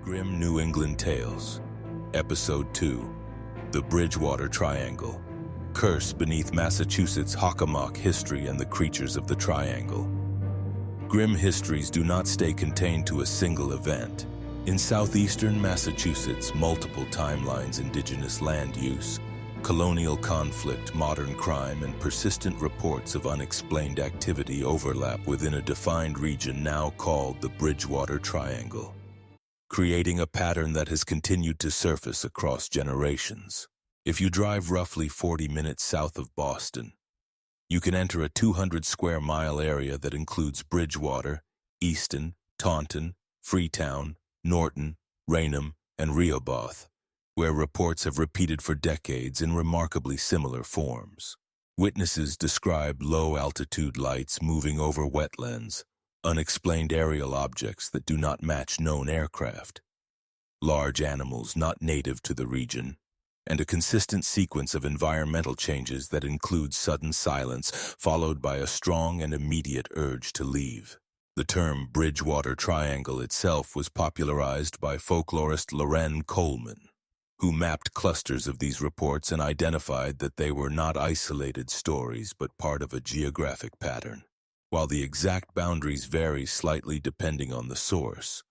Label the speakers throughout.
Speaker 1: Grim New England Tales, Episode 2, The Bridgewater Triangle, Curse Beneath Massachusetts' Hockomock History and the Creatures of the Triangle. Grim histories do not stay contained to a single event. In southeastern Massachusetts, multiple timelines, indigenous land use, colonial conflict, modern crime, and persistent reports of unexplained activity overlap within a defined region now called the Bridgewater Triangle, creating a pattern that has continued to surface across generations. If you drive roughly 40 minutes south of Boston, you can enter a 200-square-mile area that includes Bridgewater, Easton, Taunton, Freetown, Norton, Raynham, and Rehoboth, where reports have repeated for decades in remarkably similar forms. Witnesses describe low-altitude lights moving over wetlands, unexplained aerial objects that do not match known aircraft, large animals not native to the region, and a consistent sequence of environmental changes that include sudden silence followed by a strong and immediate urge to leave. The term Bridgewater Triangle itself was popularized by folklorist Loren Coleman, who mapped clusters of these reports and identified that they were not isolated stories but part of a geographic pattern. While the exact boundaries vary slightly depending on the source,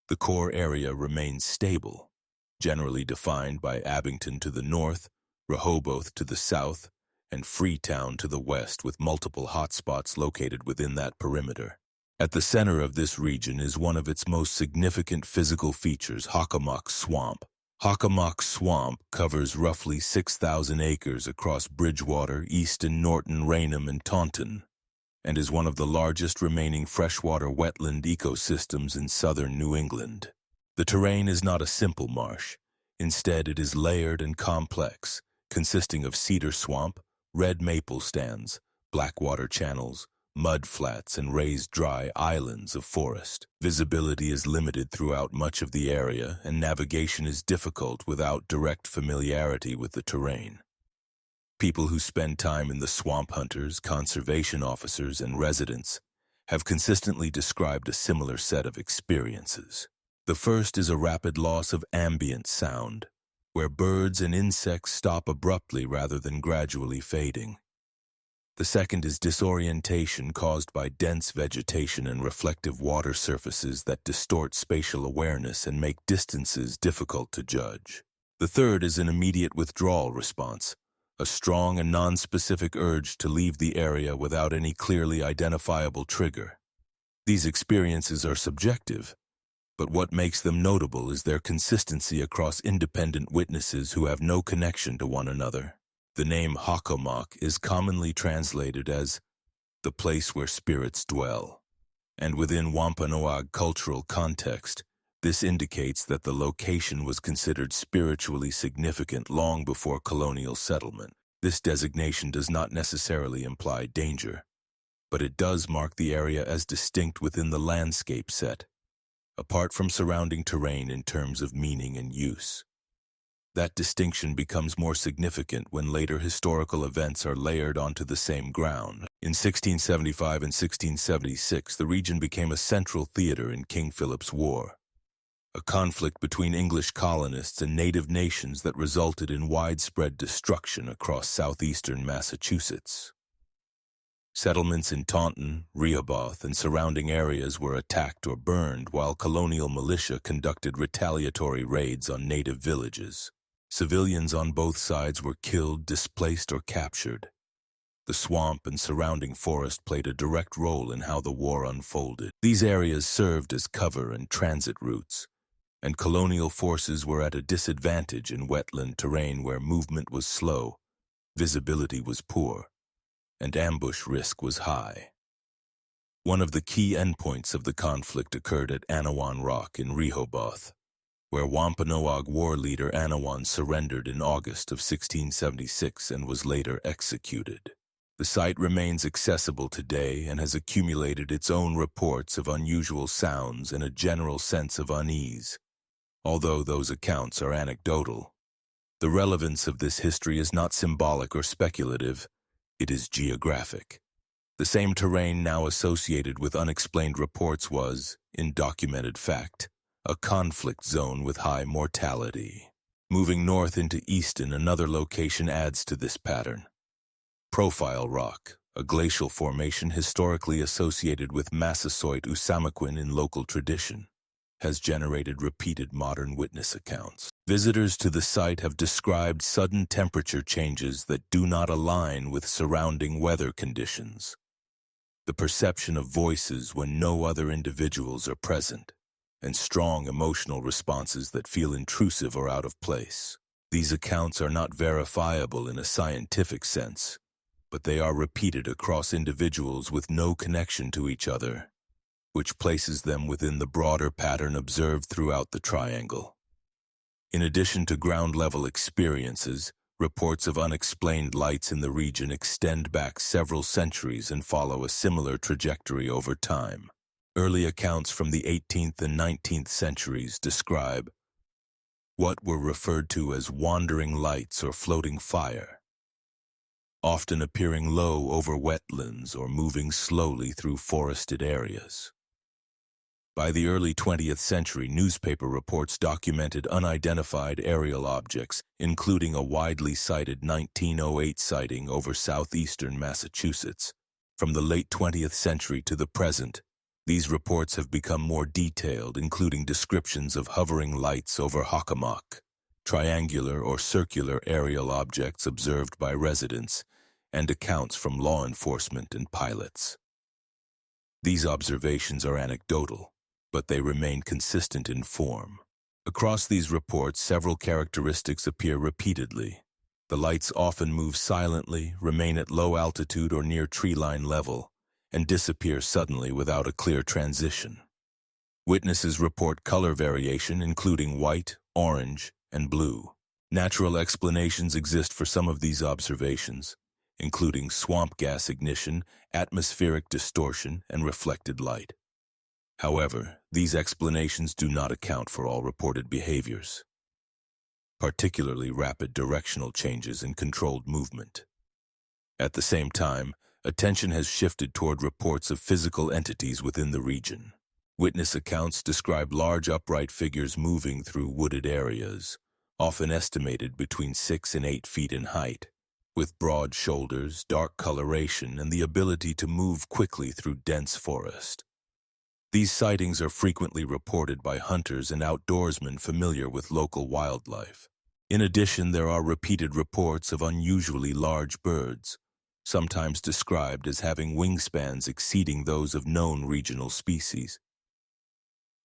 Speaker 1: the core area remains stable, generally defined by Abington to the north, Rehoboth to the south, and Freetown to the west, with multiple hotspots located within that perimeter. At the center of this region is one of its most significant physical features, Hockomock Swamp. Hockomock Swamp covers roughly 6,000 acres across Bridgewater, Easton, Norton, Raynham, and Taunton, and is one of the largest remaining freshwater wetland ecosystems in southern New England. The terrain is not a simple marsh. Instead, it is layered and complex, consisting of cedar swamp, red maple stands, blackwater channels, mud flats, and raised dry islands of forest. Visibility is limited throughout much of the area, and navigation is difficult without direct familiarity with the terrain. People who spend time in the swamp, hunters, conservation officers, and residents, have consistently described a similar set of experiences. The first is a rapid loss of ambient sound, where birds and insects stop abruptly rather than gradually fading. The second is disorientation caused by dense vegetation and reflective water surfaces that distort spatial awareness and make distances difficult to judge. The third is an immediate withdrawal response, a strong and nonspecific urge to leave the area without any clearly identifiable trigger. These experiences are subjective, but what makes them notable is their consistency across independent witnesses who have no connection to one another. The name Hockomock is commonly translated as the place where spirits dwell, and within Wampanoag cultural context, this indicates that the location was considered spiritually significant long before colonial settlement. This designation does not necessarily imply danger, but it does mark the area as distinct within the landscape set, apart from surrounding terrain in terms of meaning and use. That distinction becomes more significant when later historical events are layered onto the same ground. In 1675 and 1676, the region became a central theater in King Philip's War, a conflict between English colonists and native nations that resulted in widespread destruction across southeastern Massachusetts. Settlements in Taunton, Rehoboth, and surrounding areas were attacked or burned, while colonial militia conducted retaliatory raids on native villages. Civilians on both sides were killed, displaced, or captured. The swamp and surrounding forest played a direct role in how the war unfolded. These areas served as cover and transit routes, and colonial forces were at a disadvantage in wetland terrain where movement was slow, visibility was poor, and ambush risk was high. One of the key endpoints of the conflict occurred at Anawan Rock in Rehoboth, where Wampanoag war leader Anawan surrendered in August of 1676 and was later executed. The site remains accessible today and has accumulated its own reports of unusual sounds and a general sense of unease. Although those accounts are anecdotal, the relevance of this history is not symbolic or speculative, it is geographic. The same terrain now associated with unexplained reports was, in documented fact, a conflict zone with high mortality. Moving north into Easton, another location adds to this pattern. Profile Rock, a glacial formation historically associated with Massasoit Usamakwen in local tradition, has generated repeated modern witness accounts. Visitors to the site have described sudden temperature changes that do not align with surrounding weather conditions, the perception of voices when no other individuals are present, and strong emotional responses that feel intrusive or out of place. These accounts are not verifiable in a scientific sense, but they are repeated across individuals with no connection to each other, which places them within the broader pattern observed throughout the triangle. In addition to ground-level experiences, reports of unexplained lights in the region extend back several centuries and follow a similar trajectory over time. Early accounts from the 18th and 19th centuries describe what were referred to as wandering lights or floating fire, often appearing low over wetlands or moving slowly through forested areas. By the early 20th century, newspaper reports documented unidentified aerial objects, including a widely cited 1908 sighting over southeastern Massachusetts. From the late 20th century to the present, these reports have become more detailed, including descriptions of hovering lights over Hockomock, triangular or circular aerial objects observed by residents, and accounts from law enforcement and pilots. These observations are anecdotal, but they remain consistent in form. Across these reports, several characteristics appear repeatedly. The lights often move silently, remain at low altitude or near tree-line level, and disappear suddenly without a clear transition. Witnesses report color variation, including white, orange, and blue. Natural explanations exist for some of these observations, including swamp gas ignition, atmospheric distortion, and reflected light. However, these explanations do not account for all reported behaviors, particularly rapid directional changes and controlled movement. At the same time, attention has shifted toward reports of physical entities within the region. Witness accounts describe large upright figures moving through wooded areas, often estimated between 6 and 8 feet in height, with broad shoulders, dark coloration, and the ability to move quickly through dense forest. These sightings are frequently reported by hunters and outdoorsmen familiar with local wildlife. In addition, there are repeated reports of unusually large birds, sometimes described as having wingspans exceeding those of known regional species,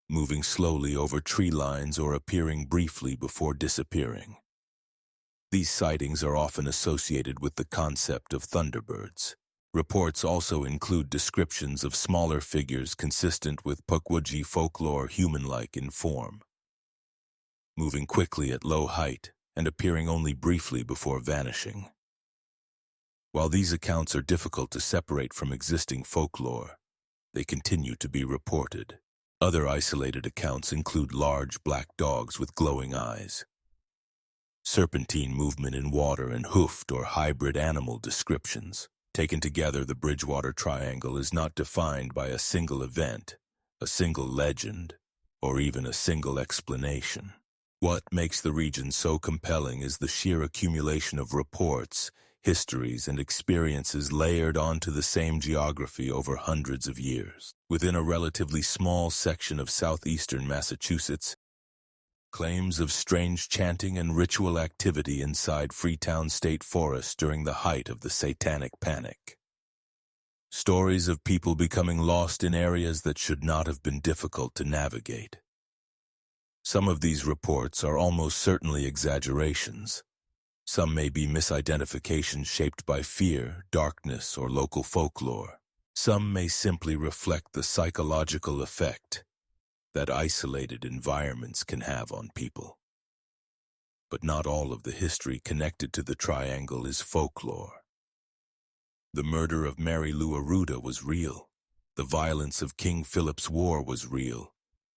Speaker 1: moving slowly over tree lines or appearing briefly before disappearing. These sightings are often associated with the concept of thunderbirds. Reports also include descriptions of smaller figures consistent with Pukwudgie folklore, human-like in form, moving quickly at low height and appearing only briefly before vanishing. While these accounts are difficult to separate from existing folklore, they continue to be reported. Other isolated accounts include large black dogs with glowing eyes, serpentine movement in water, and hoofed or hybrid animal descriptions. Taken together, the Bridgewater Triangle is not defined by a single event, a single legend, or even a single explanation. What makes the region so compelling is the sheer accumulation of reports, histories, and experiences layered onto the same geography over hundreds of years. Within a relatively small section of southeastern Massachusetts, claims of strange chanting and ritual activity inside Freetown State Forest during the height of the Satanic Panic. Stories of people becoming lost in areas that should not have been difficult to navigate. Some of these reports are almost certainly exaggerations. Some may be misidentifications shaped by fear, darkness, or local folklore. Some may simply reflect the psychological effect that isolated environments can have on people. But not all of the history connected to the triangle is folklore. The murder of Mary Lou Arruda was real. The violence of King Philip's War was real.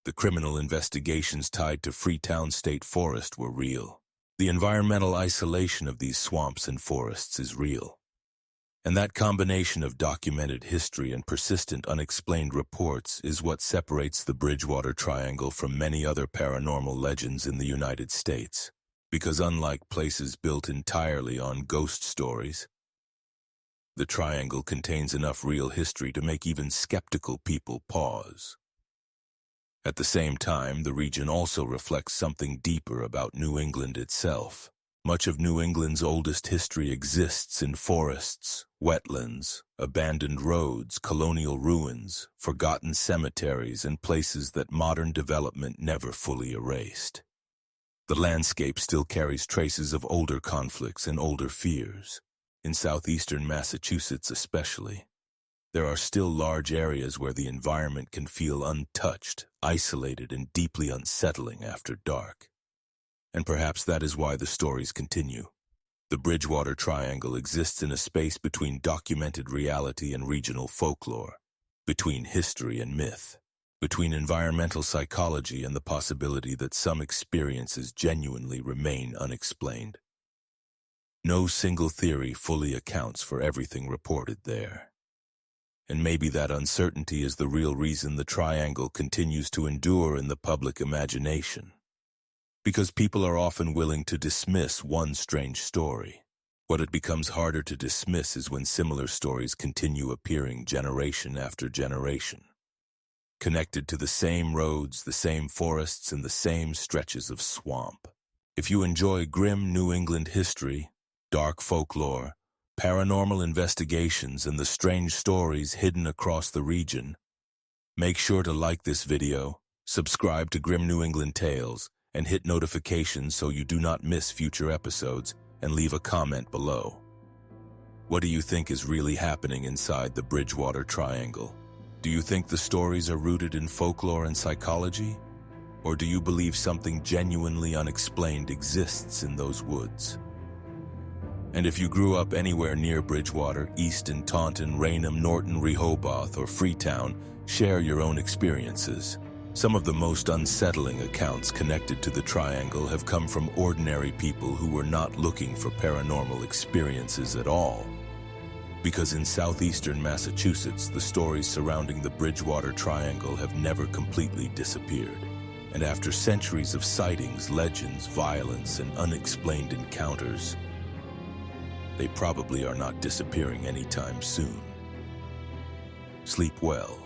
Speaker 1: The criminal investigations tied to Freetown State Forest were real. The environmental isolation of these swamps and forests is real. And that combination of documented history and persistent unexplained reports is what separates the Bridgewater Triangle from many other paranormal legends in the United States. Because unlike places built entirely on ghost stories, the Triangle contains enough real history to make even skeptical people pause. At the same time, the region also reflects something deeper about New England itself. Much of New England's oldest history exists in forests, wetlands, abandoned roads, colonial ruins, forgotten cemeteries, and places that modern development never fully erased. The landscape still carries traces of older conflicts and older fears. In southeastern Massachusetts especially, there are still large areas where the environment can feel untouched, isolated, and deeply unsettling after dark. And perhaps that is why the stories continue. The Bridgewater Triangle exists in a space between documented reality and regional folklore, between history and myth, between environmental psychology and the possibility that some experiences genuinely remain unexplained. No single theory fully accounts for everything reported there. And maybe that uncertainty is the real reason the Triangle continues to endure in the public imagination. Because people are often willing to dismiss one strange story. What it becomes harder to dismiss is when similar stories continue appearing generation after generation, connected to the same roads, the same forests, and the same stretches of swamp. If you enjoy grim New England history, dark folklore, paranormal investigations, and the strange stories hidden across the region, make sure to like this video, subscribe to Grim New England Tales, and hit notifications so you do not miss future episodes, and leave a comment below. What do you think is really happening inside the Bridgewater Triangle? Do you think the stories are rooted in folklore and psychology? Or do you believe something genuinely unexplained exists in those woods? And if you grew up anywhere near Bridgewater, Easton, Taunton, Raynham, Norton, Rehoboth, or Freetown, share your own experiences. Some of the most unsettling accounts connected to the Triangle have come from ordinary people who were not looking for paranormal experiences at all. Because in southeastern Massachusetts, the stories surrounding the Bridgewater Triangle have never completely disappeared. And after centuries of sightings, legends, violence, and unexplained encounters, they probably are not disappearing anytime soon. Sleep well.